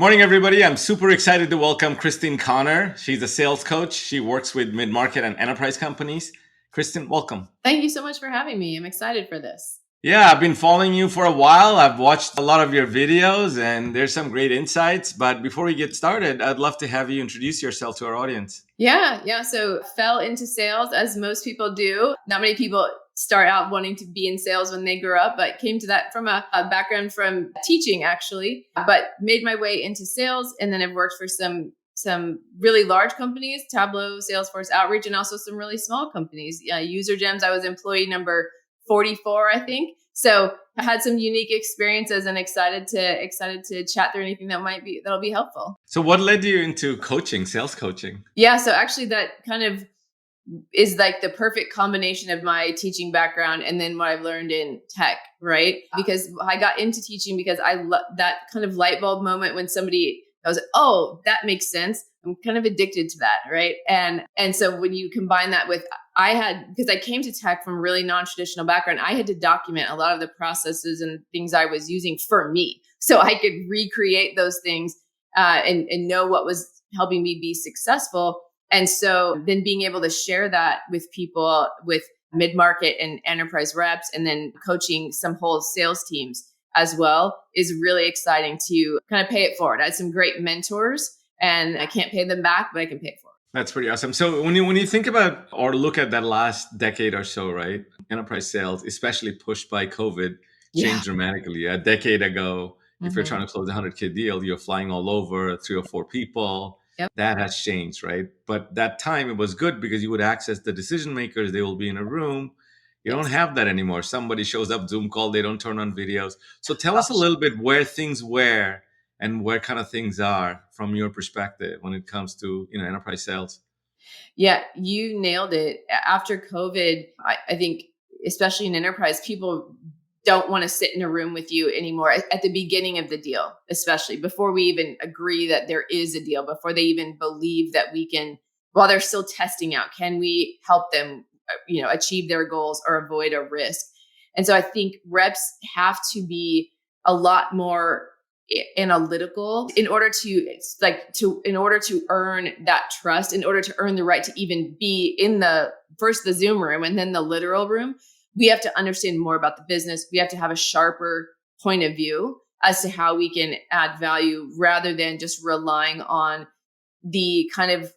Morning, everybody. I'm super excited to welcome Christine Connor. She's a sales coach. She works with mid-market and enterprise companies. Kristen, welcome. Thank you so much for having me. I'm excited for this. Yeah, I've been following you for a while. I've watched a lot of your videos and there's some great insights. But before we get started, I'd love to have you introduce yourself to our audience. Yeah. So fell into sales as most people do. Not many people start out wanting to be in sales when they grew up, but came to that from a background from teaching actually, but made my way into sales. And then I've worked for some really large companies, Tableau, Salesforce Outreach, and also some really small companies. UserGems, I was employee number 44, I think. So I had some unique experiences and excited to chat through anything that'll be helpful. So what led you into coaching, sales coaching? Yeah, so actually that kind of is like the perfect combination of my teaching background and then what I've learned in tech, right? Because I got into teaching because I love that kind of light bulb moment when somebody goes, "Oh, that makes sense." I'm kind of addicted to that, right? And so when you combine that with because I came to tech from a really non-traditional background, I had to document a lot of the processes and things I was using for me, so I could recreate those things and know what was helping me be successful. And so then being able to share that with people with mid-market and enterprise reps and then coaching some whole sales teams as well is really exciting to kind of pay it forward. I had some great mentors and I can't pay them back, but I can pay it forward. That's pretty awesome. So when you think about or look at that last decade or so, right? Enterprise sales, especially pushed by COVID, Yeah. changed dramatically. A decade ago, if you're Mm-hmm. trying to close a 100K deal, you're flying all over, three or four people. Yep. That has changed, right? But that time it was good because you would access the decision makers. They will be in a room. You don't Yes. have that anymore. Somebody shows up Zoom call, they don't turn on videos. So tell us a Gosh. little bit where things were and where kind of things are from your perspective when it comes to enterprise sales. Yeah, you nailed it. After COVID, I think, especially in enterprise, people don't want to sit in a room with you anymore at the beginning of the deal, especially before we even agree that there is a deal, before they even believe that we can, while they're still testing out, can we help them, achieve their goals or avoid a risk? And so I think reps have to be a lot more analytical in order to earn that trust, in order to earn the right to even be in the Zoom room and then the literal room. We have to understand more about the business. We have to have a sharper point of view as to how we can add value rather than just relying on the kind of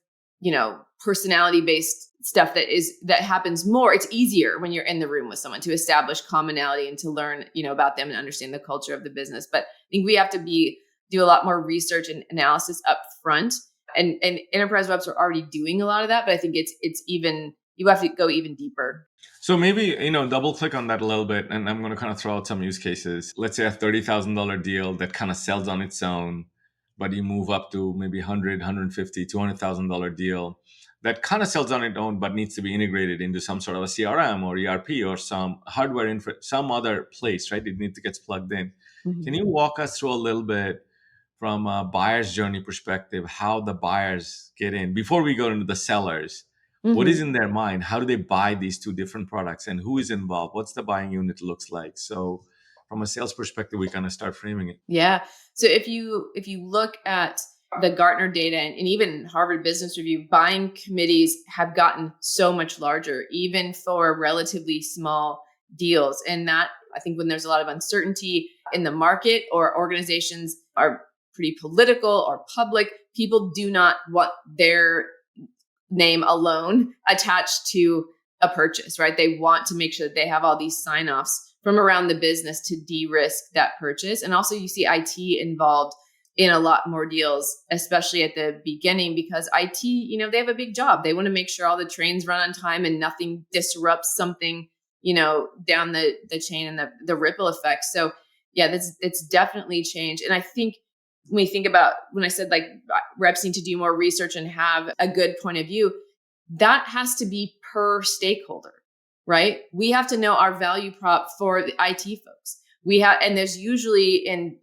personality based stuff that happens more. It's easier when you're in the room with someone to establish commonality and to learn about them and understand the culture of the business. But I think we have to do a lot more research and analysis up front, and enterprise reps are already doing a lot of that, but I think it's even, you have to go even deeper. So maybe, double click on that a little bit, and I'm going to kind of throw out some use cases. Let's say a $30,000 deal that kind of sells on its own, but you move up to maybe 100, 150, $200,000 deal that kind of sells on its own, but needs to be integrated into some sort of a CRM or ERP or some hardware some other place, right? It needs to get plugged in. Mhm. Can you walk us through a little bit from a buyer's journey perspective, how the buyers get in before we go into the sellers? What is Mhm. in their mind? How do they buy these two different products and who is involved? What's the buying unit looks like? So from a sales perspective, we kind of start framing it. Yeah. So if you look at the Gartner data and even Harvard Business Review, buying committees have gotten so much larger, even for relatively small deals. And that, I think, when there's a lot of uncertainty in the market or organizations are pretty political or public, people do not want their name alone attached to a purchase, right? They want to make sure that they have all these sign-offs from around the business to de-risk that purchase. And also you see IT involved in a lot more deals, especially at the beginning, because IT, they have a big job. They want to make sure all the trains run on time and nothing disrupts something, down the chain and the ripple effect. So yeah, it's definitely changed. And I think when we think about, when I said like reps need to do more research and have a good point of view, that has to be per stakeholder, right? We have to know our value prop for the IT folks. And there's usually in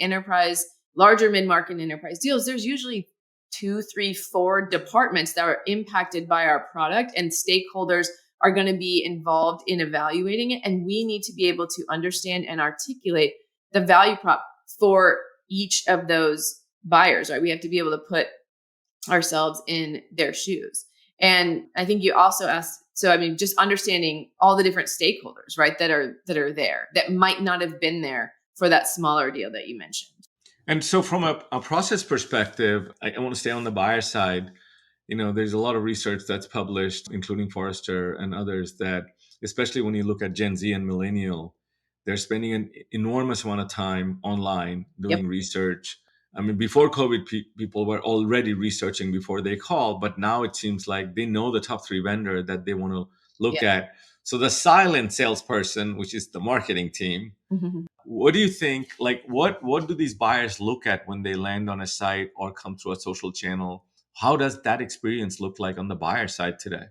enterprise, larger mid-market enterprise deals, there's usually 2, 3, 4 departments that are impacted by our product, and stakeholders are going to be involved in evaluating it. And we need to be able to understand and articulate the value prop for each of those buyers, right? We have to be able to put ourselves in their shoes. And I think you also asked, so I mean, just understanding all the different stakeholders, right, that are there that might not have been there for that smaller deal that you mentioned. And so, from a process perspective, I want to stay on the buyer side. There's a lot of research that's published, including Forrester and others, that especially when you look at Gen Z and millennial, they're spending an enormous amount of time online Yep. doing research. I mean, before COVID, people were already researching before they call, but now it seems like they know the top three vendor that they want to look Yeah. at. So the silent salesperson, which is the marketing team, what do you think? Like, what do these buyers look at when they land on a site or come through a social channel? How does that experience look like on the buyer side today?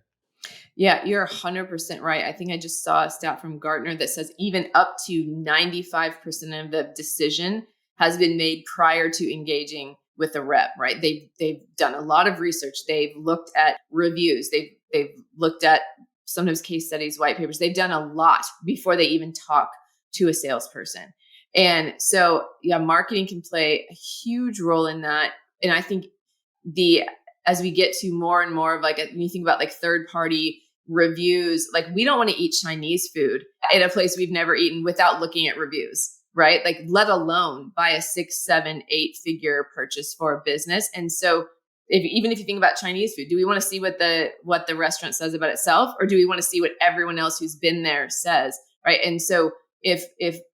Yeah, you're 100% right. I think I just saw a stat from Gartner that says even up to 95% of the decision has been made prior to engaging with a rep, right? They've done a lot of research. They've looked at reviews. They've looked at sometimes case studies, white papers. They've done a lot before they even talk to a salesperson. And so, yeah, marketing can play a huge role in that. And I think the as we get to more and more of like when you think about like third party reviews, like we don't want to eat Chinese food at a place we've never eaten without looking at reviews, right? Like let alone buy a 6, 7, 8-figure purchase for a business. And so even if you think about Chinese food, do we want to see what the restaurant says about itself, or do we want to see what everyone else who's been there says, right? And so if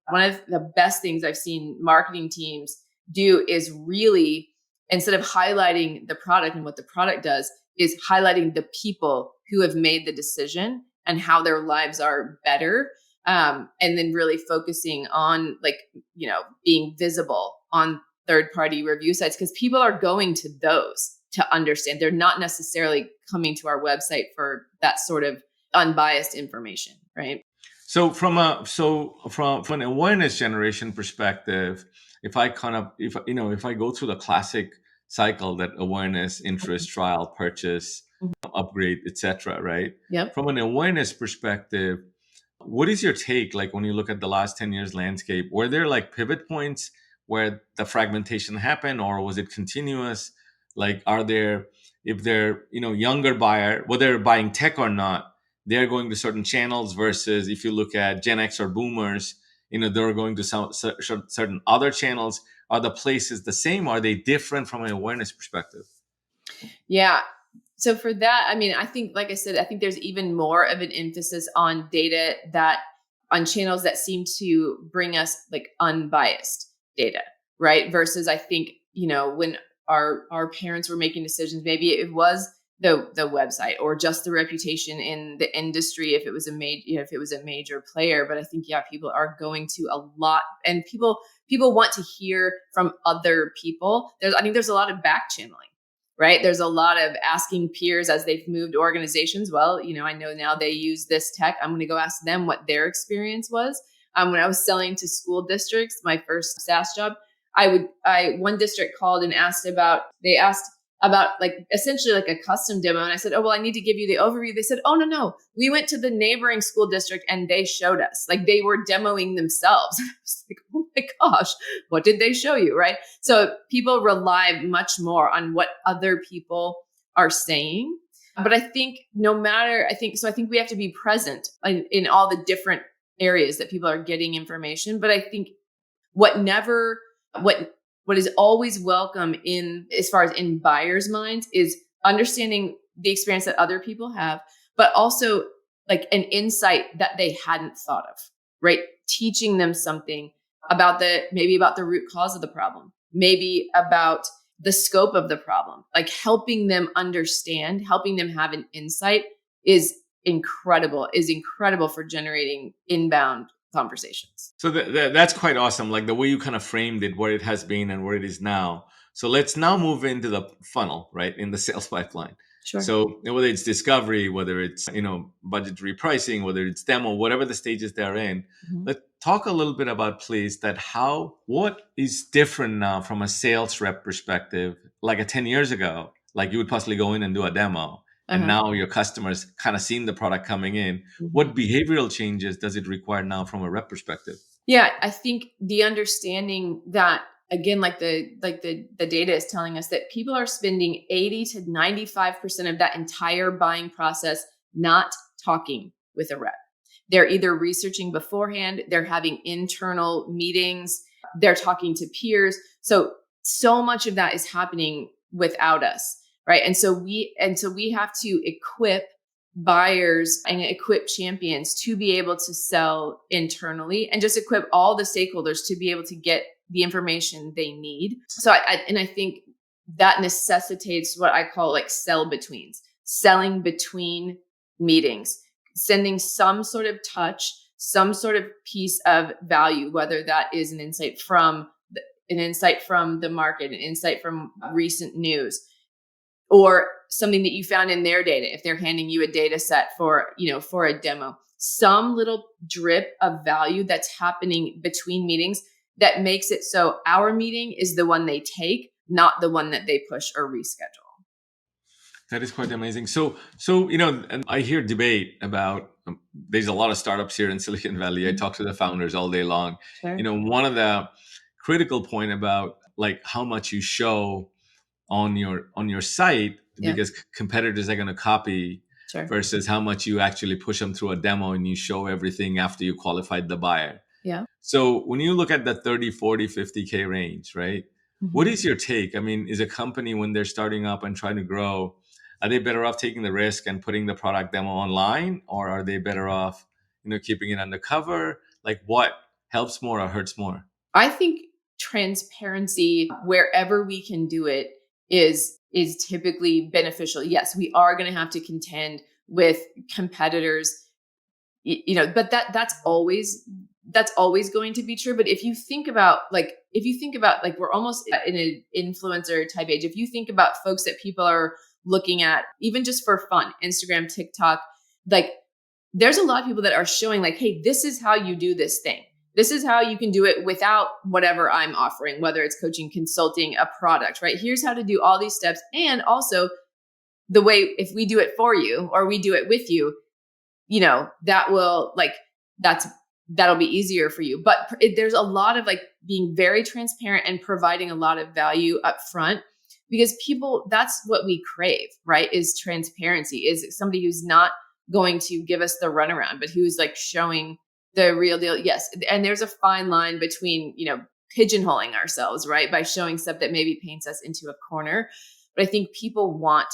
one of the best things I've seen marketing teams do is really, instead of highlighting the product and what the product does, is highlighting the people who have made the decision and how their lives are better. And then really focusing on being visible on third-party review sites, because people are going to those to understand. They're not necessarily coming to our website for that sort of unbiased information, right? So from an awareness generation perspective, if I go through the classic cycle, that awareness, interest, trial, purchase, upgrade, etc., right? Yep. From an awareness perspective, what is your take? Like when you look at the last 10 years landscape, were there like pivot points where the fragmentation happened, or was it continuous? Like, if they're, younger buyer, whether they're buying tech or not, they're going to certain channels, versus if you look at Gen X or boomers, they're going to certain other channels. Are the places the same? Are they different from an awareness perspective? Yeah. So for that, I mean, I think, like I said, I think there's even more of an emphasis on data on channels that seem to bring us like unbiased data, right? Versus I think, when our parents were making decisions, maybe it was the website or just the reputation in the industry if it was a major player. But I think, yeah, people are going to a lot, and people want to hear from other people. I think there's a lot of back channeling, right? There's a lot of asking peers as they've moved organizations. Well, I know now they use this tech. I'm going to go ask them what their experience was. When I was selling to school districts, my first SaaS job, one district called and asked about like essentially like a custom demo. And I said, oh, well, I need to give you the overview. They said, oh, no. We went to the neighboring school district and they showed us, like they were demoing themselves. I was like, oh my gosh, what did they show you? Right. So people rely much more on what other people are saying. But I think I think we have to be present in all the different areas that people are getting information. But I think what is always welcome as far as in buyers' minds is understanding the experience that other people have, but also like an insight that they hadn't thought of, right? Teaching them something about the root cause of the problem, maybe about the scope of the problem, like helping them understand, helping them have an insight is incredible for generating inbound conversations. So that's quite awesome. Like the way you kind of framed it, what it has been and where it is now. So let's now move into the funnel, right? In the sales pipeline. Sure. So whether it's discovery, whether it's, budgetary pricing, whether it's demo, whatever the stages they're in, let's talk a little bit about, please, what is different now from a sales rep perspective, like 10 years ago, like you would possibly go in and do a demo. And now your customers kind of seen the product coming in. What behavioral changes does it require now from a rep perspective? Yeah, I think the understanding that again, like the data is telling us that people are spending 80 to 95% of that entire buying process not talking with a rep. They're either researching beforehand, they're having internal meetings, they're talking to peers. So much of that is happening without us, right? And so we have to equip buyers and equip champions to be able to sell internally, and just equip all the stakeholders to be able to get the information they need. So I think that necessitates what I call like sell betweens, selling between meetings, sending some sort of touch, some sort of piece of value, whether that is an insight from the market, an insight from recent news, or something that you found in their data. If they're handing you a data set for a demo, some little drip of value that's happening between meetings that makes it so our meeting is the one they take, not the one that they push or reschedule. That is quite amazing. So and I hear debate about. There's a lot of startups here in Silicon Valley. I talk to the founders all day long. Sure. One of the critical point about like how much you show on your site, because competitors are going to copy, Sure. versus how much you actually push them through a demo and you show everything after you qualified the buyer. Yeah. So when you look at the 30, 40, 50K range, right? Mm-hmm. What is your take? I mean, is a company when they're starting up and trying to grow, are they better off taking the risk and putting the product demo online, or are they better off, keeping it undercover? Like what helps more or hurts more? I think transparency wherever we can do it is typically beneficial. Yes, we are going to have to contend with competitors, but that's always going to be true. But if you think about like we're almost in an influencer type age. If you think about folks that people are looking at, even just for fun, Instagram, TikTok, like there's a lot of people that are showing like, hey, this is how you do this thing. This is how you can do it without whatever I'm offering, whether it's coaching, consulting, a product, right? Here's how to do all these steps. And also the way, if we do it for you or we do it with you, that'll be easier for you. But there's a lot of like being very transparent and providing a lot of value up front, because people, that's what we crave, right? Is transparency, is somebody who's not going to give us the runaround, but who's like showing the real deal. Yes. And there's a fine line between, pigeonholing ourselves, right? By showing stuff that maybe paints us into a corner. But I think people want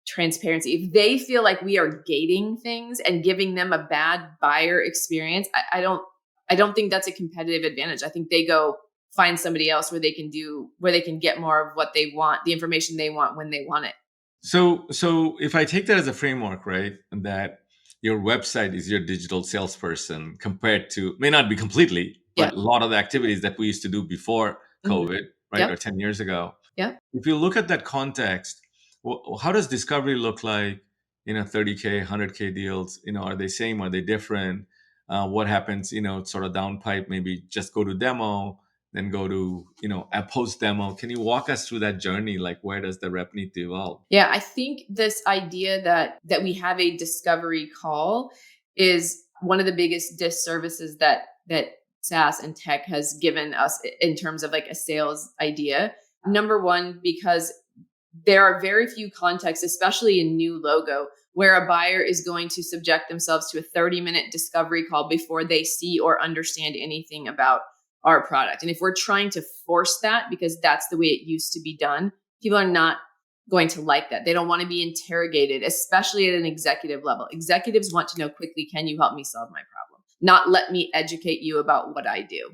transparency. If they feel like we are gating things and giving them a bad buyer experience, I don't think that's a competitive advantage. I think they go find somebody else where they can get more of what they want, the information they want when they want it. So if I take that as a framework, right, that your website is your digital salesperson compared to, may not be completely, but a lot of the activities that we used to do before COVID, right, Yep. or 10 years ago. Yeah. If you look at that context, well, how does discovery look like in a 30K, 100K deals? Are they same? Are they different? What happens, sort of down pipe, maybe just go to demo, then go to, a post demo. Can you walk us through that journey? Like where does the rep need to evolve? Yeah, I think this idea that we have a discovery call is one of the biggest disservices that SaaS and tech has given us in terms of like a sales idea. Number one, because there are very few contexts, especially in new logo, where a buyer is going to subject themselves to a 30-minute discovery call before they see or understand anything about our product. And if we're trying to force that because that's the way it used to be done, people are not going to like that. They don't want to be interrogated, especially at an executive level. Executives want to know quickly, can you help me solve my problem? Not let me educate you about what I do,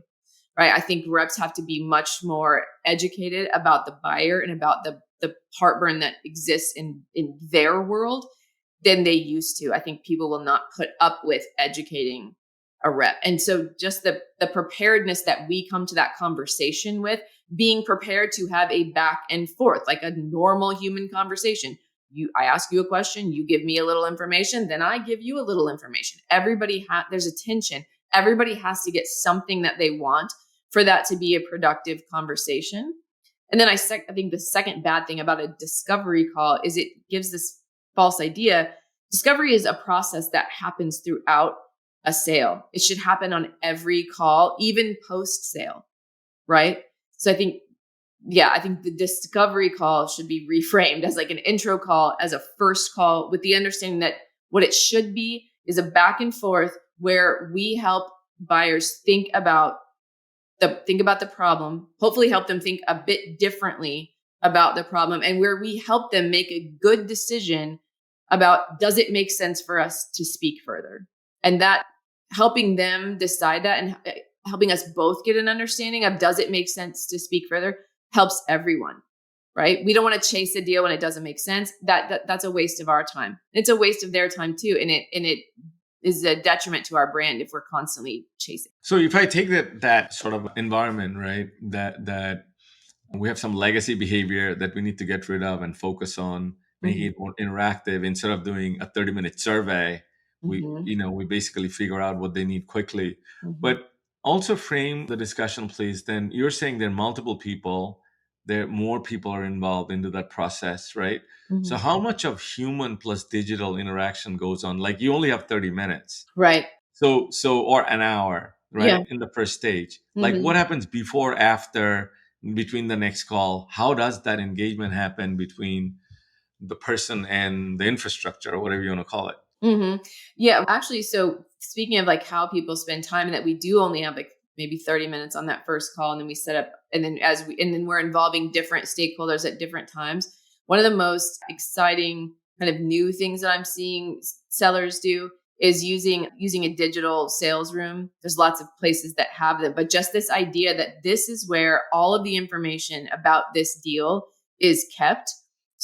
right? I think reps have to be much more educated about the buyer and about the heartburn that exists in their world than they used to. I think people will not put up with educating a rep. And so just the preparedness that we come to that conversation with, being prepared to have a back and forth, like a normal human conversation. I ask you a question, you give me a little information, then I give you a little information. There's a tension. Everybody has to get something that they want for that to be a productive conversation. And then I think the second bad thing about a discovery call is it gives this false idea. Discovery is a process that happens throughout a sale. It should happen on every call, even post-sale, right? So I think the discovery call should be reframed as like an intro call, as a first call, with the understanding that what it should be is a back and forth where we help buyers think about the problem, hopefully help them think a bit differently about the problem, and where we help them make a good decision about, does it make sense for us to speak further? And that, helping them decide that, and helping us both get an understanding of, does it make sense to speak further, helps everyone, right? We don't want to chase a deal when it doesn't make sense. That's a waste of our time. It's a waste of their time too. And it is a detriment to our brand if we're constantly chasing. So if I take that sort of environment, right, that we have some legacy behavior that we need to get rid of and focus on making it more interactive, instead of doing a 30-minute survey, we basically figure out what they need quickly. But also frame the discussion, please. Then you're saying there are multiple people, more people are involved into that process, right? So how much of human plus digital interaction goes on? Like, you only have 30 minutes. Right. So or an hour, right? Yeah. In the first stage. Like, what happens before, after, between the next call? How does that engagement happen between the person and the infrastructure, or whatever you want to call it? Yeah, actually, so speaking of like how people spend time, and that we do only have like maybe 30 minutes on that first call, and then we set up, and then we're involving different stakeholders at different times. One of the most exciting kind of new things that I'm seeing sellers do is using a digital sales room. There's lots of places that have them, but just this idea that this is where all of the information about this deal is kept,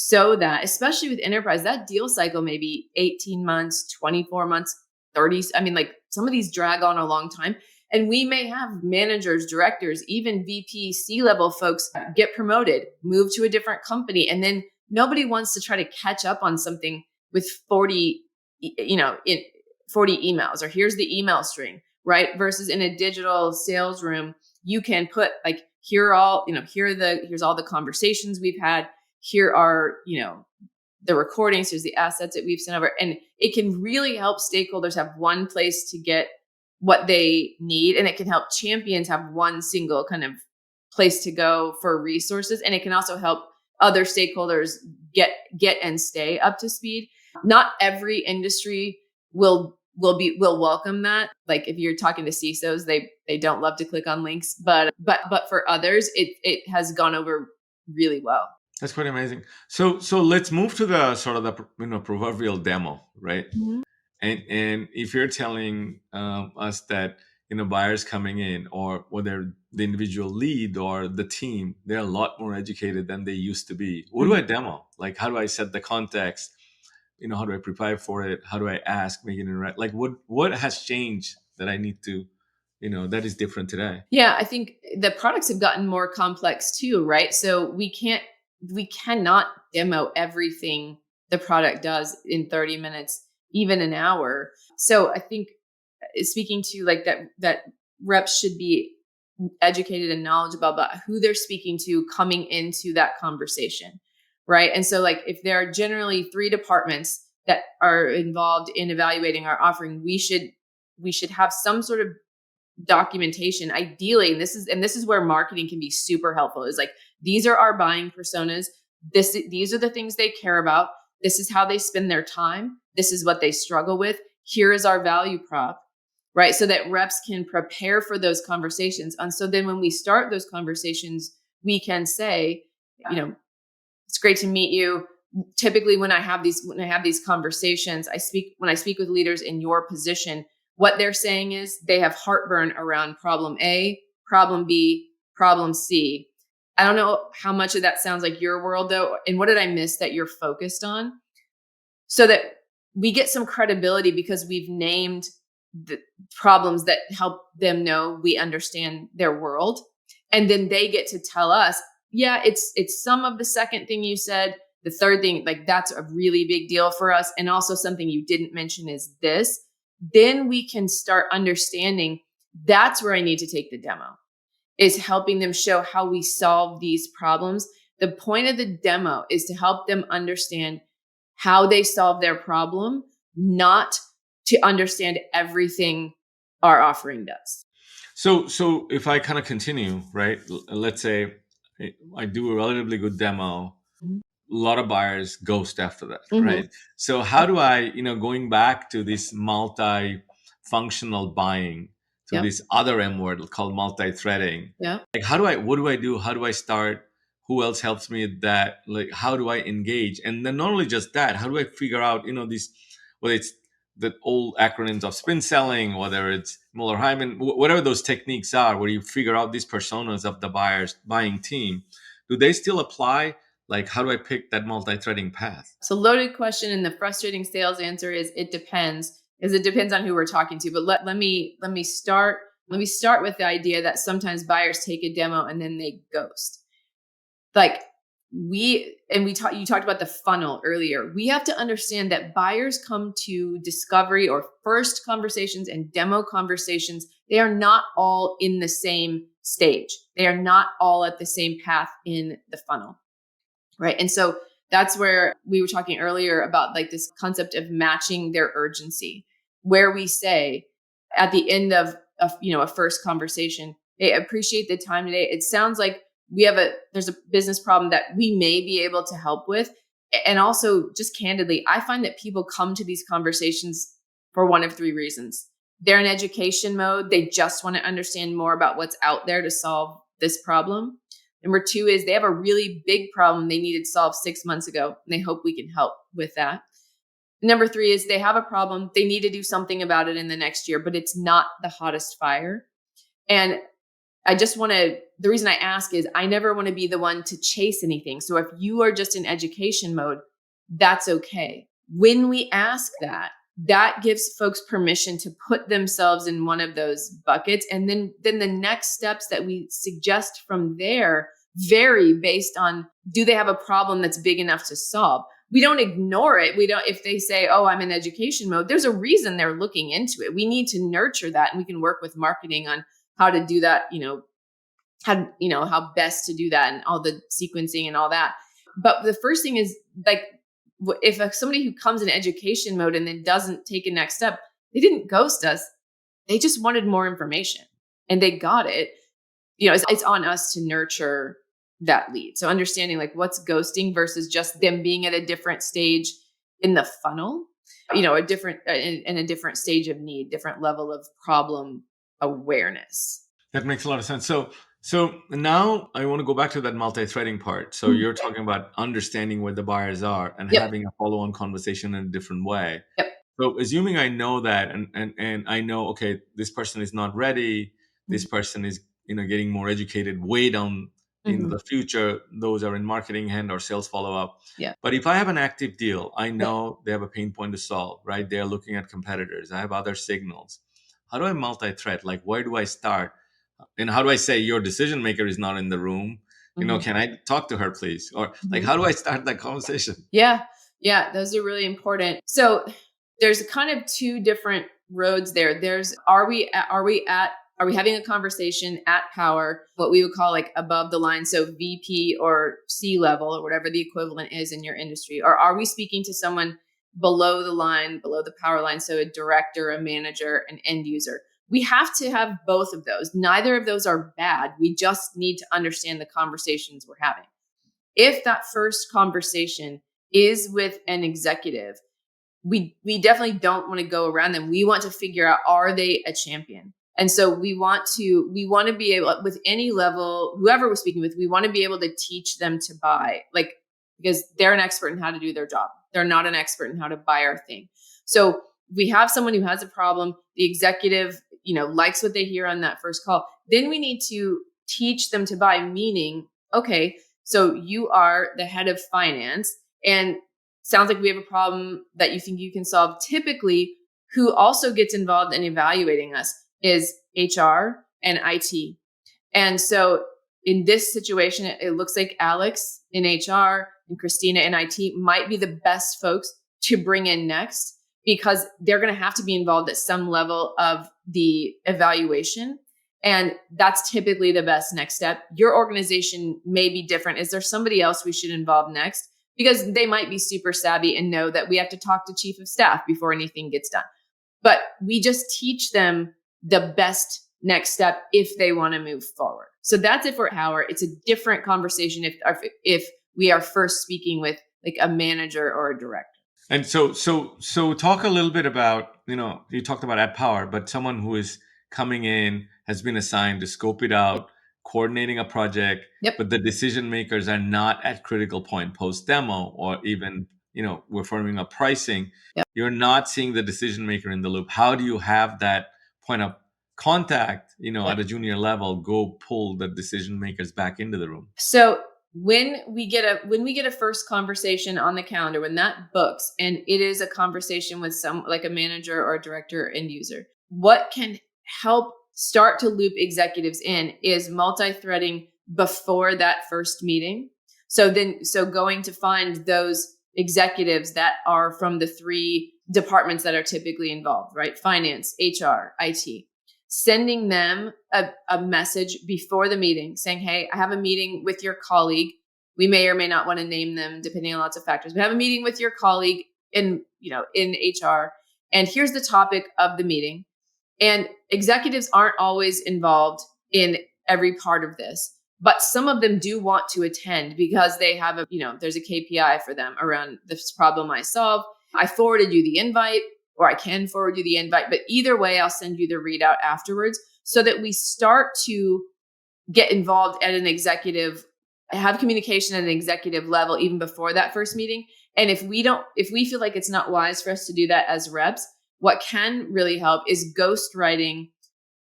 so that, especially with enterprise, that deal cycle may be 18 months, 24 months, 30. I mean, like, some of these drag on a long time. And we may have managers, directors, even VP, C-level folks get promoted, move to a different company. And then nobody wants to try to catch up on something with 40 emails, or here's the email string, right? Versus in a digital sales room, you can put like, here's all the conversations we've had. Here are, the recordings, here's the assets that we've sent over. And it can really help stakeholders have one place to get what they need. And it can help champions have one single kind of place to go for resources. And it can also help other stakeholders get and stay up to speed. Not every industry will welcome that. Like, if you're talking to CISOs, they don't love to click on links, but for others, it has gone over really well. That's quite amazing. So let's move to the sort of the proverbial demo, right? And if you're telling us that buyers coming in, or whether the individual lead or the team, they're a lot more educated than they used to be. What do I demo? Like, how do I set the context? How do I prepare for it? How do I ask, make it right? Like, what has changed that I need to, that is different today? Yeah, I think the products have gotten more complex too, right? So we cannot demo everything the product does in 30 minutes, even an hour. So I think, speaking to like that reps should be educated and knowledgeable about who they're speaking to coming into that conversation, right? And so, like, if there are generally 3 departments that are involved in evaluating our offering, we should have some sort of documentation, ideally. And this is where marketing can be super helpful, is like, these are our buying personas. These are the things they care about. This is how they spend their time. This is what they struggle with. Here is our value prop, right? So that reps can prepare for those conversations. And so then when we start those conversations, we can say, it's great to meet you. Typically, when I have these conversations, when I speak with leaders in your position, what they're saying is they have heartburn around problem A, problem B, problem C. I don't know how much of that sounds like your world, though. And what did I miss that you're focused on? So that we get some credibility because we've named the problems that help them know we understand their world. And then they get to tell us, yeah, it's some of the second thing you said. The third thing, like, that's a really big deal for us. And also something you didn't mention is this. Then we can start understanding, that's where I need to take the demo, is helping them show how we solve these problems. The point of the demo is to help them understand how they solve their problem, not to understand everything our offering does. So if I kind of continue, right? Let's say I do a relatively good demo, Mhm. a lot of buyers ghost after that, Mhm. right? So how do I, going back to this multi-functional buying, to Yep. this other M word called multi-threading? Yep. Like, what do I do? How do I start? Who else helps me with that? Like, how do I engage? And then not only just that, how do I figure out, these, whether it's the old acronyms of spin selling, whether it's Muller Hyman, whatever those techniques are, where you figure out these personas of the buyer's buying team, do they still apply? Like, how do I pick that multi-threading path? So loaded question, and the frustrating sales answer is it depends, because it depends on who we're talking to. But let me start with the idea that sometimes buyers take a demo and then they ghost. Like you talked about the funnel earlier. We have to understand that buyers come to discovery or first conversations and demo conversations. They are not all in the same stage. They are not all at the same path in the funnel. Right. And so that's where we were talking earlier about like this concept of matching their urgency, where we say at the end of a first conversation, hey, appreciate the time today. It sounds like there's a business problem that we may be able to help with. And also just candidly, I find that people come to these conversations for one of three reasons. They're in education mode. They just want to understand more about what's out there to solve this problem. Number two is they have a really big problem they needed solved 6 months ago, and they hope we can help with that. Number three is they have a problem. They need to do something about it in the next year, but it's not the hottest fire. And the reason I ask is I never want to be the one to chase anything. So if you are just in education mode, that's okay. When we ask that, that gives folks permission to put themselves in one of those buckets. And then the next steps that we suggest from there vary based on, do they have a problem that's big enough to solve? We don't ignore it. If they say, oh, I'm in education mode, there's a reason they're looking into it. We need to nurture that, and we can work with marketing on how to do that, how best to do that and all the sequencing and all that. But the first thing is like, if somebody who comes in education mode and then doesn't take a next step, they didn't ghost us. They just wanted more information and they got it. It's on us to nurture that lead. So understanding like what's ghosting versus just them being at a different stage in the funnel, a different stage of need, different level of problem awareness. That makes a lot of sense. So now I want to go back to that multi-threading part. So you're talking about understanding where the buyers are and Yep. having a follow-on conversation in a different way. Yep. So assuming I know that, and I know, okay, this person is not ready, this person is getting more educated way down in the future. Those are in marketing hand or sales follow-up. Yeah. But if I have an active deal, I know they have a pain point to solve, right? They're looking at competitors. I have other signals. How do I multi-thread? Like, where do I start? And how do I say your decision maker is not in the room? Can I talk to her, please? Or like, how do I start that conversation? Yeah. Yeah. Those are really important. So there's kind of two different roads there. Are we having a conversation at power, what we would call like above the line, so VP or C level or whatever the equivalent is in your industry? Or are we speaking to someone below the line, below the power line, so a director, a manager, an end user? We have to have both of those. Neither of those are bad. We just need to understand the conversations we're having. If that first conversation is with an executive, we definitely don't want to go around them. We want to figure out, are they a champion? And so we want to be able, with any level, whoever we're speaking with, we want to be able to teach them to buy, like, because they're an expert in how to do their job. They're not an expert in how to buy our thing. So we have someone who has a problem. The executive, likes what they hear on that first call. Then we need to teach them to buy, meaning, okay, so you are the head of finance and sounds like we have a problem that you think you can solve. Typically, who also gets involved in evaluating us is HR and IT. And so in this situation, it looks like Alex in HR and Christina in IT might be the best folks to bring in next, because they're going to have to be involved at some level of the evaluation. And that's typically the best next step. Your organization may be different. Is there somebody else we should involve next? Because they might be super savvy and know that we have to talk to chief of staff before anything gets done. But we just teach them the best next step if they want to move forward. So that's it for power. It's a different conversation if we are first speaking with like a manager or a director. And so talk a little bit about, you talked about at power, but someone who is coming in, has been assigned to scope it out, coordinating a project, Yep. but the decision makers are not at critical point post demo, or even, we're forming up pricing. Yep. You're not seeing the decision maker in the loop. How do you have that point of contact, at a junior level, go pull the decision makers back into the room? So when we get a first conversation on the calendar, when that books, and it is a conversation with some like a manager or a director end user, what can help start to loop executives in is multi-threading before that first meeting. So going to find those executives that are from the three departments that are typically involved, right? Finance, HR, IT. Sending them a message before the meeting saying, hey, I have a meeting with your colleague. We may or may not want to name them depending on lots of factors. We have a meeting with your colleague in HR, and here's the topic of the meeting. And executives aren't always involved in every part of this, but some of them do want to attend because they have there's a KPI for them around this problem I solve. I forwarded you the invite, or I can forward you the invite, but either way, I'll send you the readout afterwards so that we start to get involved at an executive, have communication at an executive level, even before that first meeting. And if we feel like it's not wise for us to do that as reps, what can really help is ghostwriting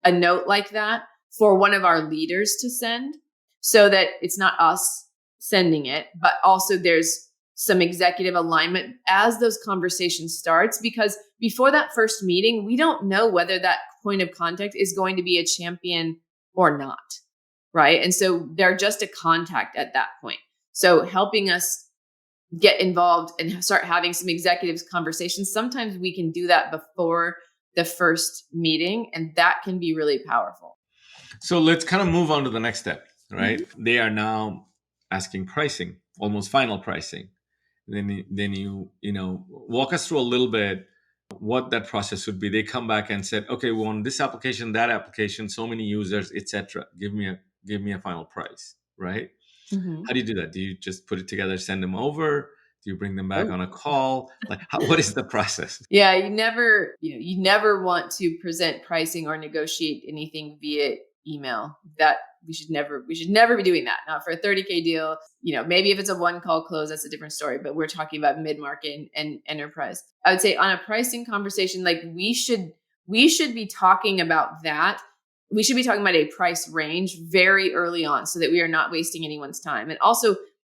a note like that for one of our leaders to send, so that it's not us sending it, but also there's some executive alignment as those conversations starts, because before that first meeting, we don't know whether that point of contact is going to be a champion or not, right? And so they're just a contact at that point. So helping us get involved and start having some executives conversations, sometimes we can do that before the first meeting, and that can be really powerful. So let's kind of move on to the next step, right? Mm-hmm. They are now asking pricing, almost final pricing. Then you walk us through a little bit what that process would be. They come back and said, okay, we want this application, that application, so many users, etc. Give me a final price, right? Mm-hmm. How do you do that? Do you just put it together, send them over? Do you bring them back on a call? Like, what is the process? Yeah, you never want to present pricing or negotiate anything via email. That we should never be doing that. Not for a 30K deal. Maybe if it's a one call close, that's a different story, but we're talking about mid-market and enterprise. I would say on a pricing conversation, like we should be talking about that. We should be talking about a price range very early on so that we are not wasting anyone's time. And also,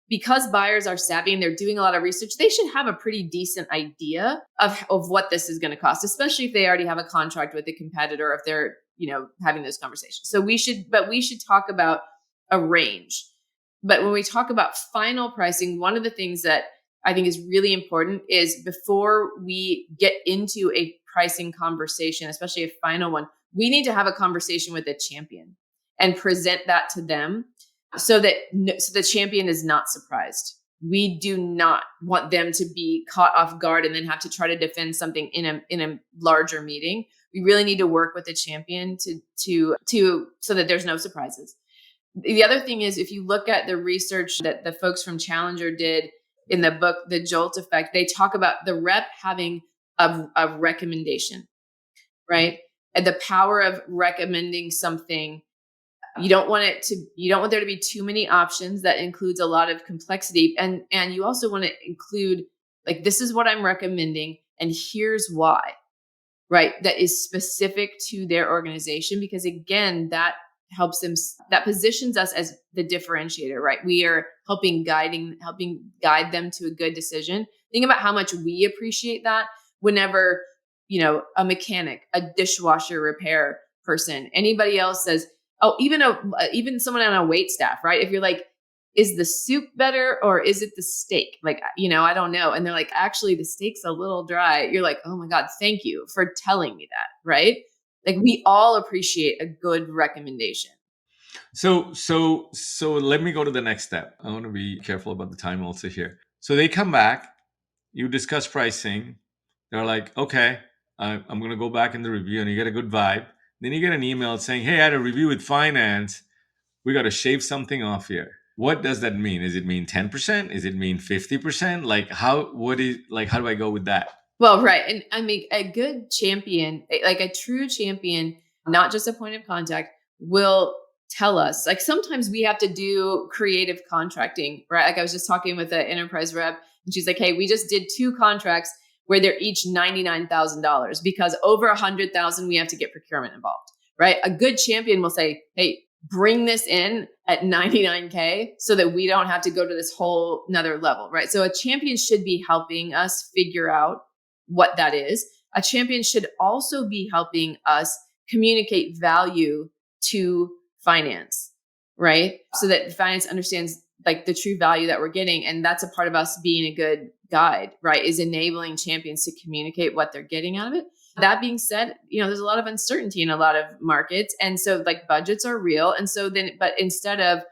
because buyers are savvy and they're doing a lot of research, they should have a pretty decent idea of what this is going to cost, especially if they already have a contract with a competitor, if they're having those conversations. So we should talk about a range. But when we talk about final pricing, one of the things that I think is really important is before we get into a pricing conversation, especially a final one, we need to have a conversation with a champion and present that to them so that the champion is not surprised. We do not want them to be caught off guard and then have to try to defend something in a larger meeting. We really need to work with the champion to so that there's no surprises. The other thing is, if you look at the research that the folks from Challenger did in the book, The Jolt Effect, they talk about the rep having a recommendation, right? And the power of recommending something. You don't want there to be too many options. That includes a lot of complexity. And you also want to include, like, this is what I'm recommending and here's why, right? That is specific to their organization, because again, that helps them, that positions us as the differentiator, right? We are helping guide them to a good decision. Think about how much we appreciate that whenever, a mechanic, a dishwasher repair person, anybody else says, oh, even someone on a wait staff, right? If you're like, is the soup better or is it the steak? Like, I don't know. And they're like, actually, the steak's a little dry. You're like, oh my God, thank you for telling me that, right? Like, we all appreciate a good recommendation. So let me go to the next step. I want to be careful about the time also here. So they come back, you discuss pricing. They're like, okay, I'm going to go back in the review, and you get a good vibe. Then you get an email saying, hey, I had a review with finance. We got to shave something off here. What does that mean? Does it mean 10%? Is it mean 50%? Like how do I go with that? Well, right. And I mean, a good champion, like a true champion, not just a point of contact, will tell us. Like sometimes we have to do creative contracting, right? Like I was just talking with an enterprise rep and she's like, hey, we just did 2 contracts where they're each $99,000 because over 100,000, we have to get procurement involved, right? A good champion will say, hey, bring this in at 99K so that we don't have to go to this whole another level, right? So a champion should be helping us figure out what that is. A champion should also be helping us communicate value to finance, right? So that finance understands like the true value that we're getting. And that's a part of us being a good guide, right? Is enabling champions to communicate what they're getting out of it. That being said, there's a lot of uncertainty in a lot of markets. And so like budgets are real. And so then, but instead of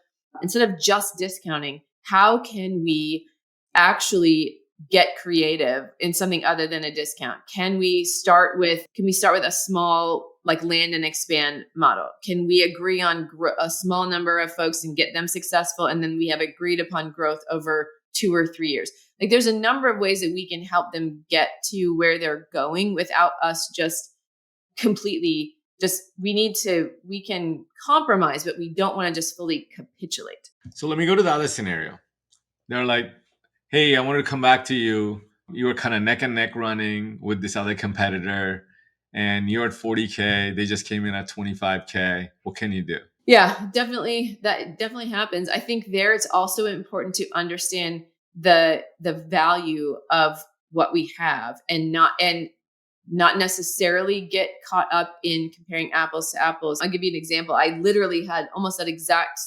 just discounting, how can we actually get creative in something other than a discount? Can we start with a small like land and expand model? Can we agree on a small number of folks and get them successful? And then we have agreed upon growth over 2 or 3 years. Like there's a number of ways that we can help them get to where they're going without us just completely we can compromise, but we don't want to just fully capitulate. So let me go to the other scenario. They're like, hey, I wanted to come back to you. You were kind of neck and neck running with this other competitor and you're at 40K. They just came in at 25K. What can you do? Yeah, definitely. That definitely happens. I think it's also important to understand the value of what we have and not necessarily get caught up in comparing apples to apples. I'll give you an example. I literally had almost that exact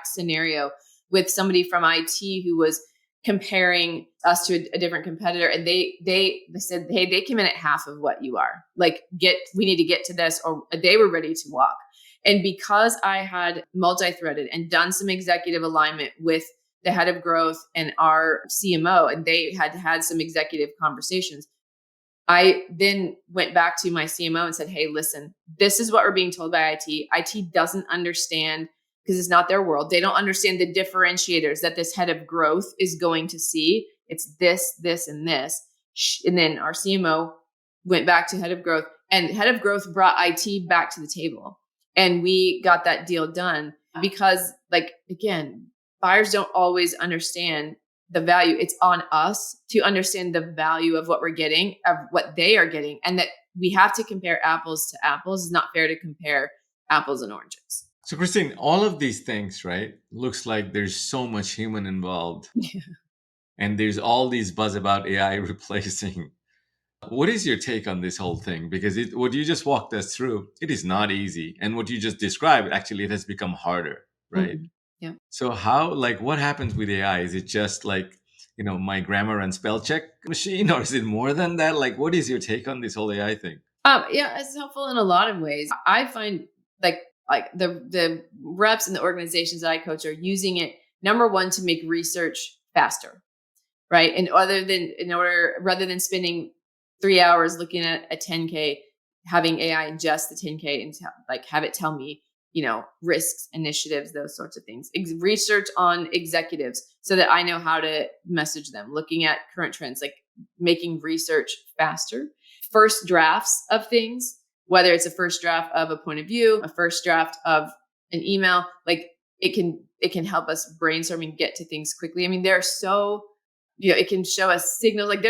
scenario with somebody from IT who was comparing us to a different competitor. And they said, hey, they came in at half of what you are. Like, we need to get to this, or they were ready to walk. And because I had multi-threaded and done some executive alignment with the head of growth and our CMO, and they had some executive conversations, I then went back to my CMO and said, hey, listen, this is what we're being told by IT. IT doesn't understand because it's not their world. They don't understand the differentiators that this head of growth is going to see. It's this, this, and this. And then our CMO went back to head of growth, and head of growth brought IT back to the table. And we got that deal done because, like, again, buyers don't always understand the value. It's on us to understand the value of what we're getting, of what they are getting, and that we have to compare apples to apples. It's not fair to compare apples and oranges. So Christine, all of these things, right? Looks like there's so much human involved. Yeah. And there's all these buzz about AI replacing. What is your take on this whole thing? Because what you just walked us through, it is not easy. And what you just described, actually, it has become harder, right? Mm-hmm. Yeah. So what happens with AI? Is it just like, my grammar and spell check machine, or is it more than that? Like, what is your take on this whole AI thing? Yeah, it's helpful in a lot of ways. I find like the reps and the organizations that I coach are using it, number one, to make research faster, right? And rather than spending 3 hours looking at a 10K, having AI ingest the 10K and have it tell me, risks, initiatives, those sorts of things. Research on executives so that I know how to message them, looking at current trends, like making research faster. First drafts of things, whether it's a first draft of a point of view, a first draft of an email, like it can help us brainstorm and get to things quickly. I mean, they're so, it can show us signals. Like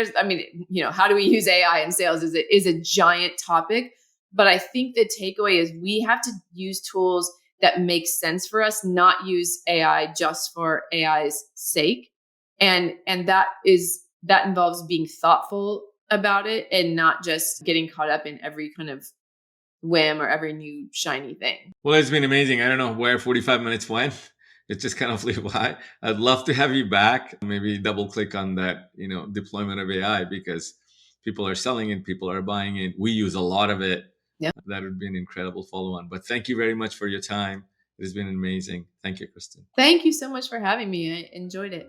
how do we use AI in sales is a giant topic. But I think the takeaway is we have to use tools that make sense for us, not use AI just for AI's sake. And that involves being thoughtful about it and not just getting caught up in every kind of whim or every new shiny thing. Well, it's been amazing. I don't know where 45 minutes went. It just kind of flew by. I'd love to have you back. Maybe double click on that, deployment of AI, because people are selling it, people are buying it. We use a lot of it. Yep. That would be an incredible follow-on. But thank you very much for your time. It has been amazing. Thank you, Kristen. Thank you so much for having me. I enjoyed it.